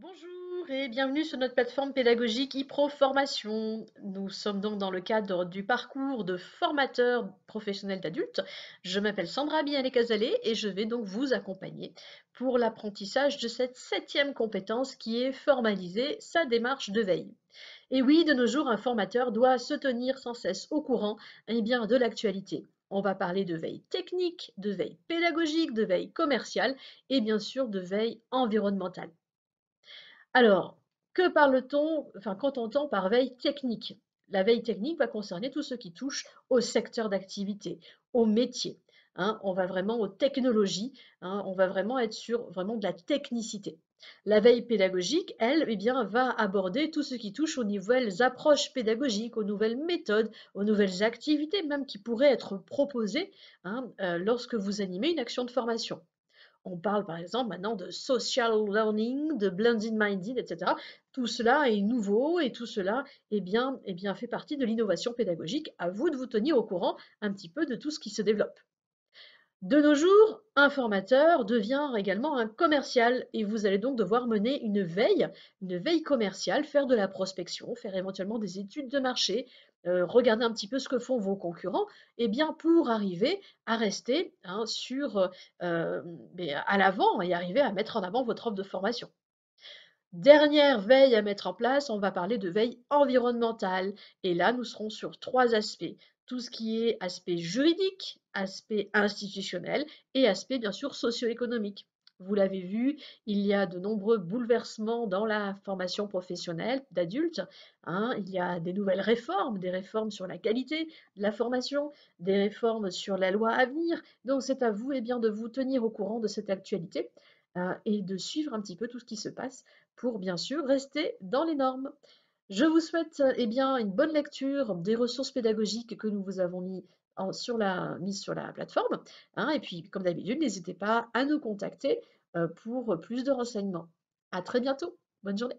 Bonjour et bienvenue sur notre plateforme pédagogique ePro Formation. Nous sommes donc dans le cadre du parcours de formateur professionnel d'adultes. Je m'appelle Sandra Bialé-Casalet et je vais donc vous accompagner pour l'apprentissage de cette septième compétence qui est formaliser sa démarche de veille. Et oui, de nos jours, un formateur doit se tenir sans cesse au courant bien, de l'actualité. On va parler de veille technique, de veille pédagogique, de veille commerciale et bien sûr de veille environnementale. Alors, que parle-t-on, enfin, qu'entend-on par veille technique? La veille technique va concerner tout ce qui touche au secteur d'activité, au métier, hein. On va vraiment aux technologies, hein, on va vraiment être sur vraiment de la technicité. La veille pédagogique, elle, eh bien, va aborder tout ce qui touche aux nouvelles approches pédagogiques, aux nouvelles méthodes, aux nouvelles activités même qui pourraient être proposées, hein, lorsque vous animez une action de formation. On parle par exemple maintenant de social learning, de blended minded, etc. Tout cela est nouveau et tout cela est bien, fait partie de l'innovation pédagogique. À vous de vous tenir au courant un petit peu de tout ce qui se développe. De nos jours, un formateur devient également un commercial et vous allez donc devoir mener une veille commerciale, faire de la prospection, faire éventuellement des études de marché, regarder un petit peu ce que font vos concurrents, et bien pour arriver à rester hein, à l'avant et arriver à mettre en avant votre offre de formation. Dernière veille à mettre en place, on va parler de veille environnementale. Et là, nous serons sur trois aspects. Tout ce qui est aspect juridique, aspect institutionnel et aspect bien sûr socio-économique. Vous l'avez vu, il y a de nombreux bouleversements dans la formation professionnelle d'adultes, hein. Il y a des nouvelles réformes, des réformes sur la qualité de la formation, des réformes sur la loi à venir. Donc c'est à vous bien, de vous tenir au courant de cette actualité et de suivre un petit peu tout ce qui se passe pour bien sûr rester dans les normes. Je vous souhaite bien une bonne lecture des ressources pédagogiques que nous vous avons mises sur la plateforme, hein, et puis comme d'habitude, n'hésitez pas à nous contacter pour plus de renseignements. À très bientôt. Bonne journée.